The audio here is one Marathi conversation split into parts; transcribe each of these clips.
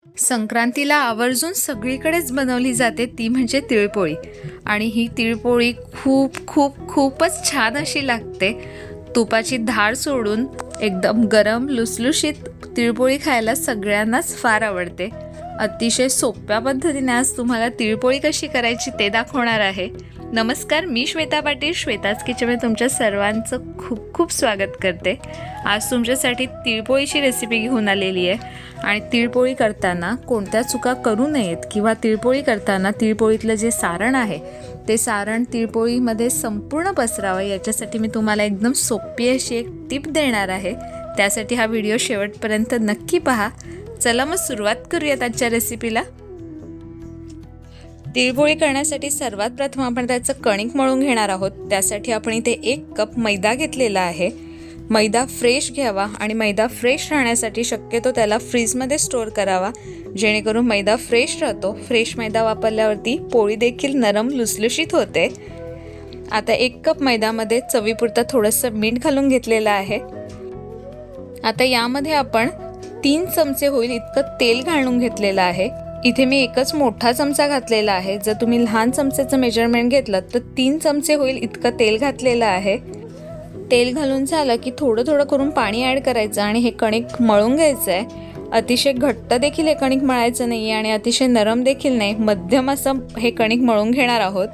संक्रांतीला आवर्जून सगळीकडेच बनवली जाते ती म्हणजे तिळपोळी. आणि ही तिळपोळी खूप खूप खूपच छान अशी लागते. तुपाची धार सोडून एकदम गरम लुसलुशीत तिळपोळी खायला सगळ्यांनाच फार आवडते. अतिशय सोप्या पद्धतीने आज तुम्हाला तिळपोळी कशी करायची ते दाखवणार आहे. नमस्कार, मी श्वेता पाटील, श्वेताच किचनमध्ये तुमच्या सर्वांचं खूप खूप स्वागत करते. आज तुमच्यासाठी तिळपोळीची रेसिपी घेऊन आलेली आहे. आणि तिळपोळी करताना कोणत्या चुका करू नयेत किंवा तिळपोळी करताना तिळपोळीतलं जे सारण आहे ते सारण तिळपोळीमध्ये संपूर्ण पसरावं याच्यासाठी मी तुम्हाला एकदम सोपी अशी एक टिप देणार आहे. त्यासाठी हा व्हिडिओ शेवटपर्यंत नक्की पहा. चला मग सुरुवात करूयात आजच्या रेसिपीला. तिळपोळी करण्यासाठी सर्वात प्रथम आपण त्याचं कणिक मळून घेणार आहोत. त्यासाठी आपण इथे 1 कप मैदा घेतलेला आहे. मैदा फ्रेश घ्यावा आणि मैदा फ्रेश राहण्यासाठी शक्यतो त्याला फ्रीजमध्ये स्टोअर करावा, जेणेकरून मैदा फ्रेश राहतो. फ्रेश मैदा वापरल्यावरती पोळी देखील नरम लुसलुशीत होते. आता 1 कप मैद्यामध्ये चवीपुरतं थोडंसं मीठ घालून घेतलेलं आहे. आता यामध्ये आपण 3 चमचे होईल इतकं तेल घालून घेतलेलं आहे. इथे मी एकच मोठा चमचा घातलेला आहे. जर तुम्ही लहान चमच्याचं मेजरमेंट घेतलं तर 3 चमचे होईल इतकं तेल घातलेलं आहे. तेल घालून झालं की थोडं थोडं करून पाणी ॲड करायचं आणि हे कणिक मळून घ्यायचं आहे. अतिशय घट्ट देखील हे कणिक मळायचं नाही आहे आणि अतिशय नरम देखील नाही, मध्यम असं हे कणिक मळून घेणार आहोत.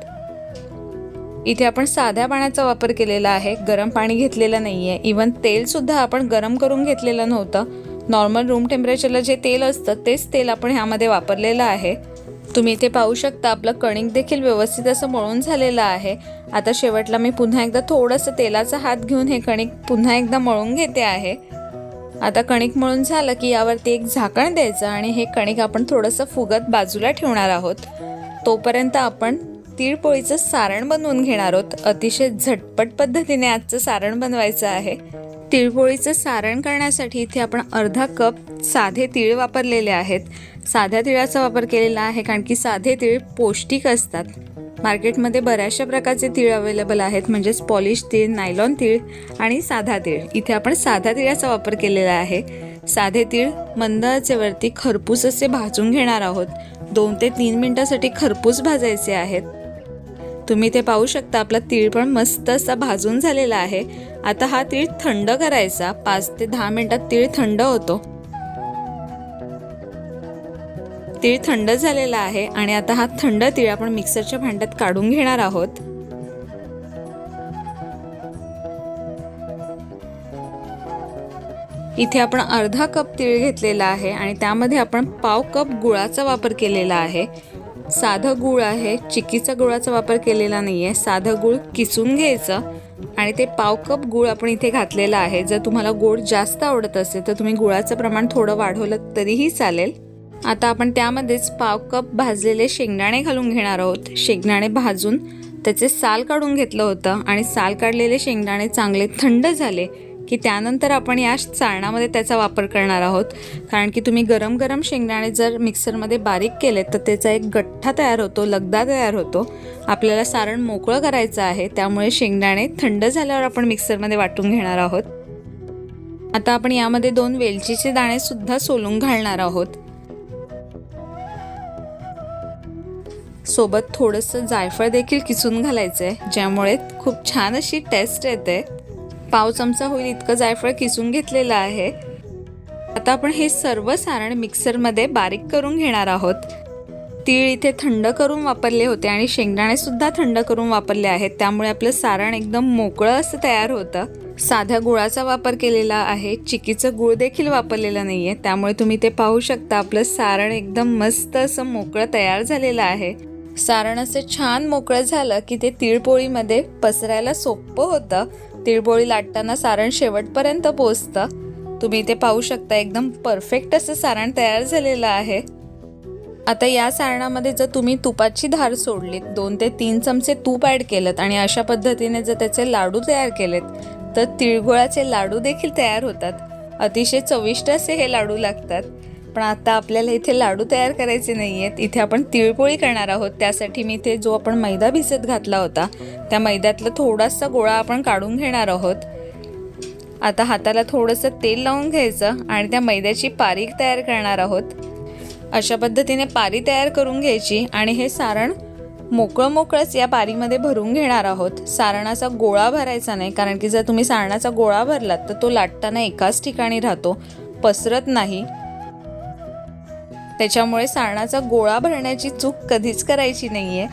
इथे आपण साध्या पाण्याचा वापर केलेला आहे, गरम पाणी घेतलेलं नाही आहे. इवन तेलसुद्धा आपण गरम करून घेतलेलं नव्हतं. नॉर्मल रूम टेम्परेचरला जे तेल असतं तेच तेल आपण ह्यामध्ये वापरलेलं आहे. तुम्ही इथे पाहू शकता आपलं कणिक देखील व्यवस्थित असं मळून झालेलं आहे. आता शेवटला मी पुन्हा एकदा थोडंसं तेलाचा हात घेऊन हे कणिक पुन्हा एकदा मळून घेते आहे. आता कणिक मळून झालं की यावरती एक झाकण द्यायचं आणि हे कणिक आपण थोडंसं फुगत बाजूला ठेवणार आहोत. तोपर्यंत आपण तिळपोळीचं सारण बनवून घेणार आहोत. अतिशय झटपट पद्धतीने आजचं सारण बनवायचं आहे. तिळपोळीचं सारण करण्यासाठी इथे आपण अर्धा कप साधे तीळ वापरलेले आहेत. साध्या तिळाचा वापर केलेला आहे कारण की साधे तीळ पौष्टिक असतात. मार्केटमध्ये बऱ्याचशा प्रकारचे तीळ अवेलेबल आहेत, म्हणजेच पॉलिश तीळ, नायलॉन तीळ आणि साधा तीळ. इथे आपण साध्या तिळाचा वापर केलेला आहे. साधे तीळ मंद आचेवरती खरपूस असे भाजून घेणार आहोत. 2 ते 3 मिनिटासाठी खरपूस भाजायचे आहेत. तुम्ही ते पाहू शकता आपला तीळ पण मस्त असा भाजून झालेला आहे. आता हा तीळ थंड करायचा. 5 ते 10 मिनिटात तीळ थंड होतो. तीळ थंड झालेला आहे आणि आता हा थंड तीळ आपण मिक्सरच्या भांड्यात काढून घेणार आहोत. इथे आपण अर्धा कप तीळ घेतलेला आहे आणि त्यामध्ये आपण पाव कप गुळाचा वापर केलेला आहे. साधं गूळ आहे, चिक्कीचा गुळाचा वापर केलेला नाही आहे. साधं गूळ किसून घ्यायचं आणि ते पाव कप गूळ आपण इथे घातलेला आहे. जर तुम्हाला गोड जास्त आवडत असेल तर तुम्ही गुळाचं प्रमाण थोडं वाढवलं तरीही चालेल. आता आपण त्यामध्येच पाव कप भाजलेले शेंगदाणे घालून घेणार आहोत. शेंगदाणे भाजून त्याचे साल काढून घेतलं होतं आणि साल काढलेले शेंगदाणे चांगले थंड झाले की त्यानंतर आपण या चाळणामध्ये त्याचा वापर करणार आहोत. कारण की तुम्ही गरम गरम शेंगदाणे जर मिक्सरमध्ये बारीक केले तर त्याचा एक गठ्ठा तयार होतो, लगदा तयार होतो. आपल्याला सारण मोकळं करायचं आहे, त्यामुळे शेंगदाणे थंड झाल्यावर आपण मिक्सरमध्ये वाटून घेणार आहोत. आता आपण यामध्ये 2 वेलचीचे दाणे सुद्धा सोलून घालणार आहोत. सोबत थोडंसं जायफळ देखील किसून घालायचं आहे, ज्यामुळे खूप छान अशी टेस्ट येते. पाव चमचा होईल इतकं जायफळ किसून घेतलेलं आहे. आता आपण हे सर्व सारण मिक्सरमध्ये बारीक करून घेणार आहोत. तीळ इथे थंड करून वापरले होते आणि शेंगदाणे सुद्धा थंड करून वापरले आहेत, त्यामुळे आपलं सारण एकदम मोकळं असं तयार होतं. साध्या गुळाचा वापर केलेला आहे, चिक्कीचं गूळ देखील वापरलेलं नाही आहे. त्यामुळे तुम्ही ते पाहू शकता आपलं सारण एकदम मस्त असं मोकळं तयार झालेलं आहे. सारण असं छान मोकळं झालं की ते तिळपोळीमध्ये पसरायला सोपं होतं. तिळपोळी लाटताना सारण शेवटपर्यंत पोहोचतं. तुम्ही ते पाहू शकता एकदम परफेक्ट असं सारण तयार झालेलं आहे. आता या सारणामध्ये जर तुम्ही तुपाची धार सोडलीत, 2 ते 3 चमचे तूप ॲड केलं आणि अशा पद्धतीने जर त्याचे लाडू तयार केलेत तर तिळगुळाचे लाडू देखील तयार होतात. अतिशय चविष्ट असे हे लाडू लागतात. पण आता आपल्याला इथे लाडू तयार करायचे नाही आहेत, इथे आपण तिळपोळी करणार आहोत. त्यासाठी मी इथे जो आपण मैदा भिजत घातला होता त्या मैद्यातला थोडासा गोळा आपण काढून घेणार आहोत. आता हाताला थोडंसं तेल लावून घ्यायचं आणि त्या मैद्याची पारीक तयार करणार आहोत. अशा पद्धतीने पारी तयार करून घ्यायची आणि हे सारण मोकळंच या पारीमध्ये भरून घेणार आहोत. सारणाचा गोळा भरायचा नाही, कारण की जर तुम्ही सारणाचा गोळा भरलात तर तो लाटताना एकाच ठिकाणी राहतो, पसरत नाही. त्याच्यामुळे सारणाचा गोळा भरण्याची चूक कधीच करायची नाहीये.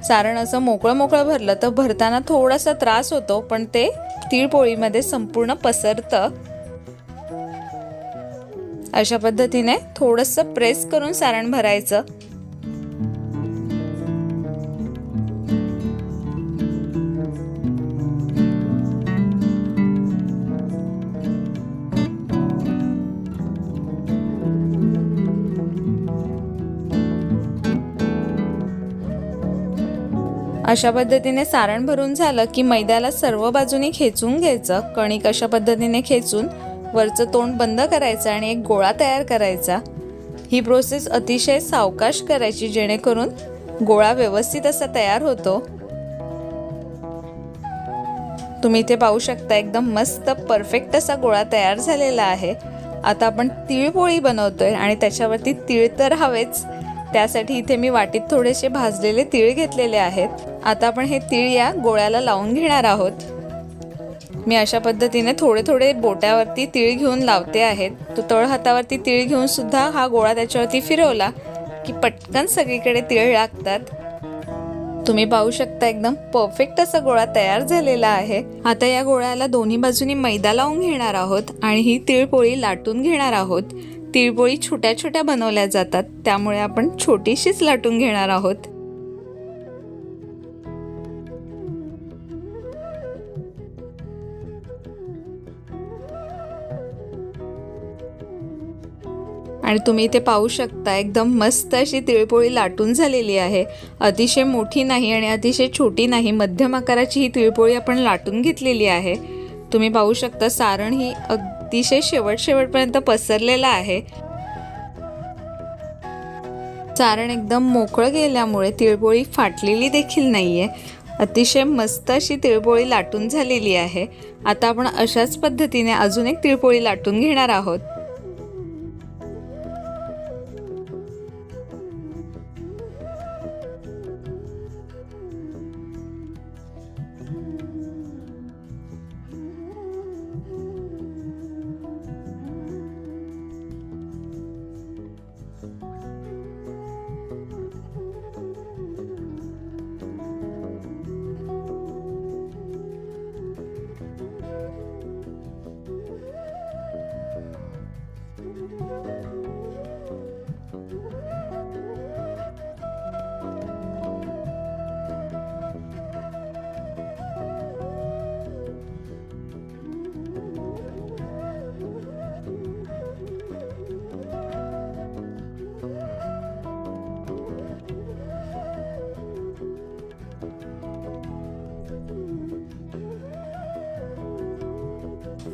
सारण असं मोकळं भरलं तर भरताना थोडासा त्रास होतो, पण ते तिळपोळीमध्ये संपूर्ण पसरतं. अशा पद्धतीने थोडंसं प्रेस करून सारण भरायचं. अशा पद्धतीने सारण भरून झालं की मैद्याला सर्व बाजूनी खेचून घ्यायचं. कणिक अशा पद्धतीने खेचून वरचं तोंड बंद करायचं आणि एक गोळा तयार करायचा. ही प्रोसेस अतिशय सावकाश करायची, जेणेकरून गोळा व्यवस्थित असा तयार होतो. तुम्ही इथे पाहू शकता एकदम मस्त परफेक्ट असा गोळा तयार झालेला आहे. आता आपण तिळपोळी बनवतोय आणि त्याच्यावरती तीळ तर हवेच. त्यासाठी इथे मी वाटीत थोडेसे भाजलेले तीळ घेतलेले आहेत. आता आपण हे तीळ या गोळ्याला लावून घेणार आहोत. मी अशा पद्धतीने थोडे बोटावरती तीळ घेऊन लावते आहेत. तो तळ हातावरती तीळ घेऊन सुद्धा हा गोळा त्याच्यावरती फिरवला की पटकन सगळीकडे तीळ लागतात. तुम्ही पाहू शकता एकदम परफेक्ट असा गोळा तयार झालेला आहे. आता या गोळ्याला दोन्ही बाजूनी मैदा लावून घेणार आहोत आणि ही तिळपोळी लाटून घेणार आहोत. तिळपोळी छोट्या बनवल्या जातात, त्यामुळे आपण छोटीशीच लाटून घेणार आहोत. आणि तुम्ही इथे पाहू शकता एकदम मस्त अशी तिळपोळी लाटून झालेली आहे. अतिशय मोठी नाही आणि अतिशय छोटी नाही, मध्यम आकाराची ही तिळपोळी आपण लाटून घेतलेली आहे. तुम्ही पाहू शकता सारण ही अतिशय शेवटपर्यंत पसरलेलं आहे. सारण एकदम मोकळं गेल्यामुळे तिळपोळी फाटलेली देखील नाहीये. अतिशय मस्त अशी तिळपोळी लाटून झालेली आहे. आता आपण अशाच पद्धतीने अजून एक तिळपोळी लाटून घेणार आहोत.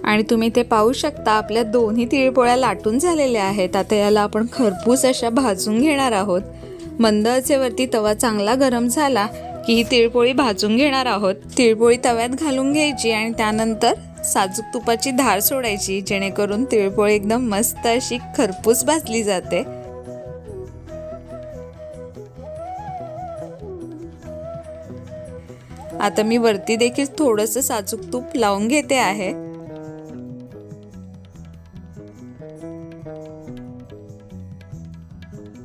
आणि तुम्ही ते पाहू शकता आपल्या दोन्ही तिळपोळ्या लाटून झालेल्या आहेत. आता याला आपण खरपूस अशा भाजून घेणार आहोत. मंद आचेवरती तवा चांगला गरम झाला की ही तिळपोळी भाजून घेणार आहोत. तिळपोळी तव्यात घालून घ्यायची आणि त्यानंतर साजूक तुपाची धार सोडायची, जेणेकरून तिळपोळी एकदम मस्त अशी खरपूस भाजली जाते. आता मी वरती देखील थोडंसं साजूक तूप लावून घेते आहे.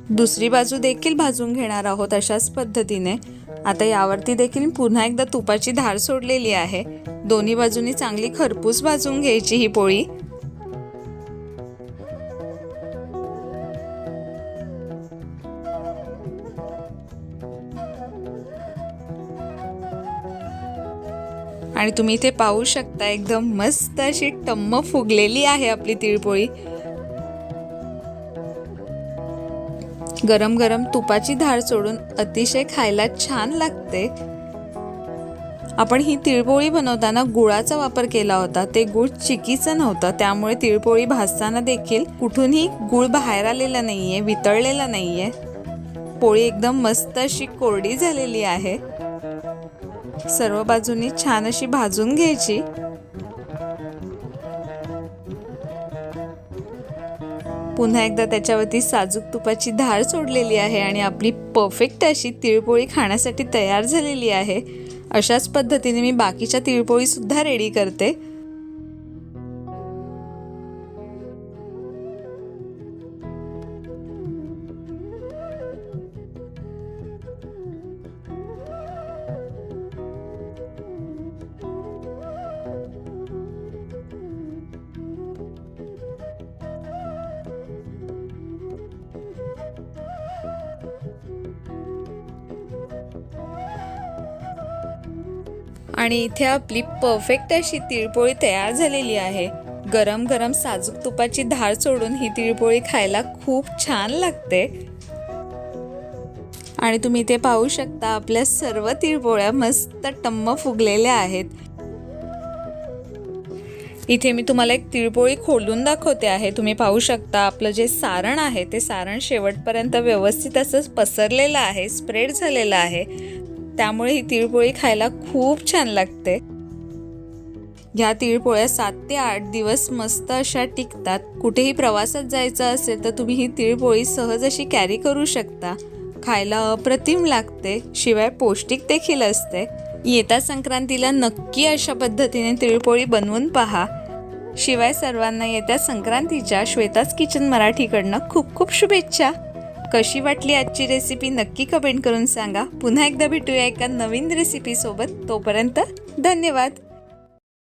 दुसरी बाजू देखील भाजून घेणार आहोत अशाच पद्धतीने. आता यावरती देखील पुन्हा एकदा तुपाची धार सोडलेली आहे. दोन्ही बाजूनी चांगली खरपूस भाजून घ्यायची ही पोळी. आणि तुम्ही इथे पाहू शकता एकदम मस्त अशी टम्म फुगलेली आहे आपली तिळपोळी. गरम गरम तुपाची धार सोडून अतिशय खायला छान लागते. आपण ही तिळपोळी बनवताना गुळाचा वापर केला होता. ते गुळ चिकीचं नव्हतं, त्यामुळे तिळपोळी भाजताना देखील कुठूनही गुळ बाहेर आलेला नाहीये, वितळलेला नाहीये. पोळी एकदम मस्त अशी कोरडी झालेली आहे. सर्व बाजूनी छान अशी भाजून घ्यायची. पुन्हा एकदा त्याच्यावरती साजूक तुपाची धार सोडलेली आहे आणि आपली परफेक्ट अशी तिळपोळी खाण्यासाठी तयार झालेली आहे। अशाच पद्धतीने मी बाकीच्या तिळपोळीसुद्धा रेडी करते। आणि इथे आपली परफेक्ट अशी तिळपोळी तयार झालेली आहे। गरम गरम साजूक तुपाची धार सोडून ही तिळपोळी खायला खूप छान लागते। आणि तुम्ही इथे पाहू शकता आपल्या सर्व तिळपोळ्या मस्त टम्म फुगलेल्या आहेत। इथे मी तुम्हाला एक तिळपोळी खोलून दाखवते आहे। तुम्ही पाहू शकता आपलं जे सारण आहे ते सारण शेवटपर्यंत व्यवस्थित असं पसरलेलं आहे, स्प्रेड झालेलं आहे। त्यामुळे ही तिळपोळी खायला खूप छान लागते। ह्या तिळपोळ्या 7 ते 8 दिवस मस्त अशा टिकतात। कुठेही प्रवासात जायचं असेल तर तुम्ही ही तिळपोळी सहज अशी कॅरी करू शकता। खायला अप्रतिम लागते, शिवाय पौष्टिक देखील असते। येत्या संक्रांतीला नक्की अशा पद्धतीने तिळपोळी बनवून पहा। शिवाय सर्वांना येत्या संक्रांतीच्या श्वेताज किचन मराठीकडनं खूप खूप शुभेच्छा। कशी वाटली आजची रेसिपी नक्की कमेंट करून सांगा। पुन्हा एकदा भेटूया एका नवीन रेसिपी सोबत। तोपर्यंत धन्यवाद।